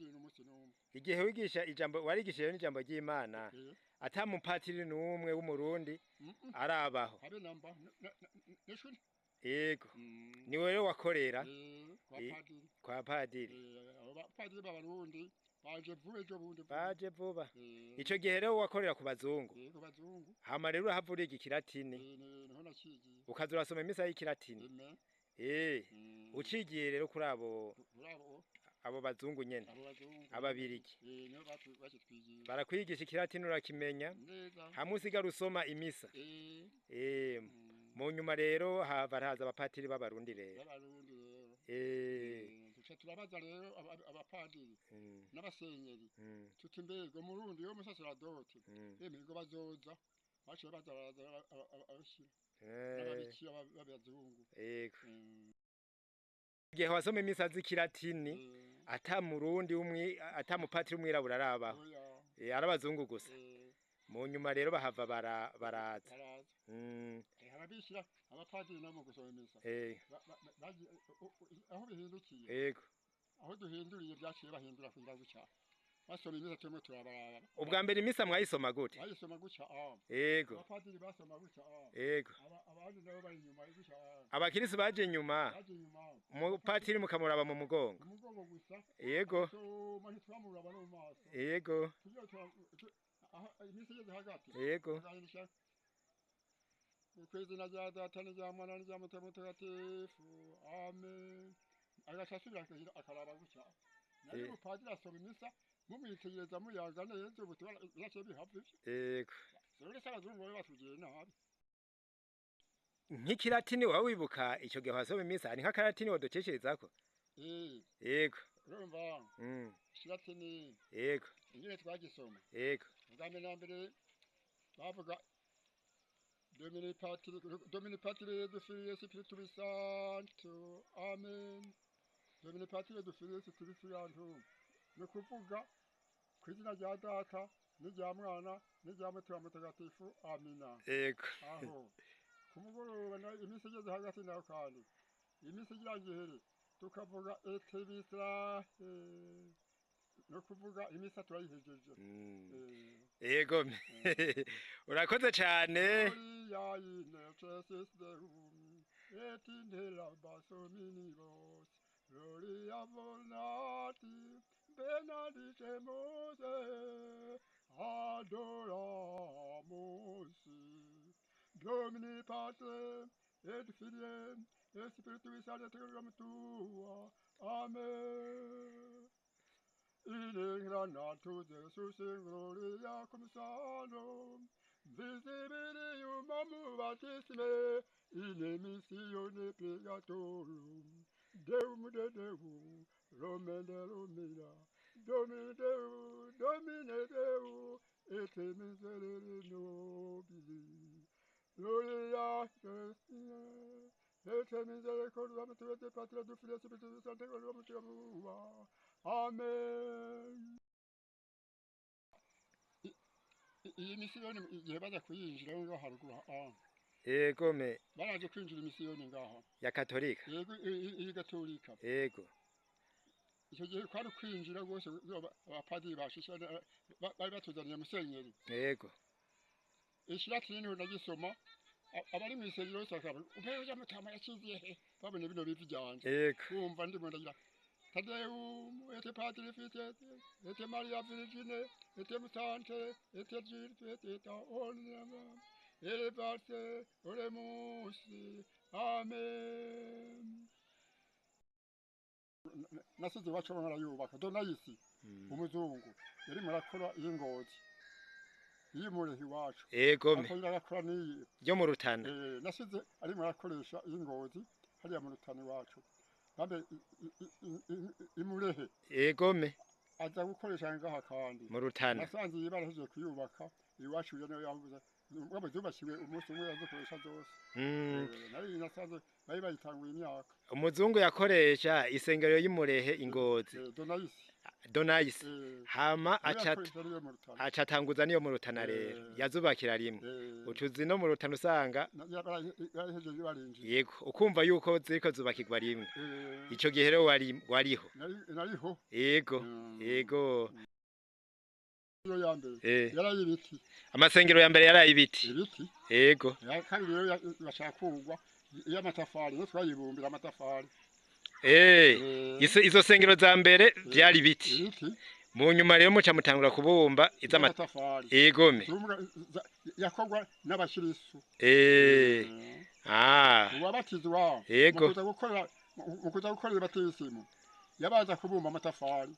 padiri n'umunsi n'umwe. Igihe wigisha ijambo warigishije n'ijambo ry'Imana atamupatiri n'umwe w'umurundi arabaho. Habe namba n'ishuri. Yego. Ni wewe wakorera Kwa padiri. kwa padiri. Padiri b'abarundi baje vuba ejo bundi. Baje vuba. Ico gihe rero wakorera ku bazungu. Ku bazungu. Hama rero havura igikilatini. Niho nacigiye. Ukaza urasoma imisa y'ikilatini. Ucigiye rero kuri abo bazungu nyene. Ababirigi. Niho batwigiye. Barakwigisha ikilatini urakimenya. Hamwe usigara usoma imisa. Mu nyuma rero baraza abapatiri b'abarundi rero. Tuca turabaza rero abapadiri n'abasenyeri tuti mbego murundi yo musaseradoti ngo bazoza baciye bazaraza abashira n'ababikira b'abazungu. Yego. Igihe wasoma imisa z'ikilatini atamurundi atamupatiri umwirabura arabaho. Arabazungu gusa. Mu nyuma rero bahava baraza. Ababishira abapadiri namo gusoma imisa. Aho bihindukiye. Yego. Aho duhinduriye byaciye bahindura kugira guca. Basoma imisa tumwe turabaraba. Ubwa mbere imisa mwayisoma gute? Bayisoma guca. Yego. Abapadiri basoma guca. Yego. Abandi nabo bari inyuma guca. Abakirisi baje inyuma. Umupatiri mukamuraba mu mugongo. Umugongo gusa. Yego. So mani twamuraba no maso. Yego. Imisa yeze hagati. Yego. Kwizina rya Data n'irya Mwana n'irya Mutima Mutagatifu. Amen. Agashasubira akaraba guca. Nayo umupadiri asoma imisa mumwitegereza muyaga neza ubutwara yace bihavye. Yego. Rero sabazungu bari batugiye nabi. Nk'ikilatini wawe wibuka ico gihe wasoma imisa ni nk'akalatini wadukesherezako? Yego. Urumva? Kilatini. Yego. Ingene twagisoma. Yego. Ngambe nambere bavuga Domini Patri et Filii et Spiritus Sanctus. Amen. Domini Patri et Filii et Spiritus Sanctus. Ni kuvuga kw'izina rya Data n'irya Mwana n'irya Mutima Mutagatifu. Amina. Yego. Aho. Kumugoroba imisi igeze hagati nayo kandi. Imisi irangiye tukavuga etebisra no kuvuga imisa turayihejeje. Yego. Urakoze cyane. Ya ine chesis deum et in hela baso minibus gloria volati benedicemos adoramus Domini Pater et Filii et Spiritus Sanctus tua. Amen. In ingranatus Jesus in gloria cum salum visibilium amovatissime in emissione purgatorium Deum de Deum Romen de Romina Domine Deo Domine Deo et miserere nobili Gloria et misericordia et patria du Filii Spiritus Sanctus. Amen. Iyi misiyoni igihe baza kuyinjira ngo haruguru Yego me. Baraje kwinjira imisiyoni ngaho. Ya Katolika. Yego iyi Gatolika. Yego. Icyo gihe kwari kwinjira rwose abapadiri bashisha bari batuzaniye musenyeri. Yego. Ishiratini unagisoma abari mu isengero yose akaba upeje mutama yakiziye he babone bino bivi byanje. Yego. Kumva ndimo ndagira Tadeum et Patri Filii et Maria Virgine et Mutante et Virtus et Omnium elevate oremus. Amen. Nasize wacu barayubaka donayisi umuzungu yari murakora y'ingozi yimurehi wacu. Yego. Akora ni yo mu Rutana. Nasize ari murakoresha y'ingozi hariya mu Rutana wacu. Babe imurehe. Yego me. Aza gukoresha ngaha kandi. Mu Rutana. Nasanze yibaraheje kuyubaka iwacu yo yavuze waba zubashiwe umunsi umwe yazokoresha zose nari nasanze bari bayitanguye imyaka umuzungu yakoresha isengero y'Imurehe Ingozi Donayisi hama acatanguza niyo mu Rutana rero yazubakira rimwe ucuzi no mu Rutana usanga yego ukumva yuko ziriko zubakirwa rimwe ico gihe rero wariho yego yarayibiti amasengero ya mbere yarayibiti yego kandi rero bashaka kugwa y'amatafari no twayibumbira amatafari izo sengero za mbere byari biti mu nyuma rero muca mutangura kubumba iz'amatafari egome yakogwa n'abashirisu uwabatizwa yego mu kuza gukora batisimu yabaza kubumba amatafari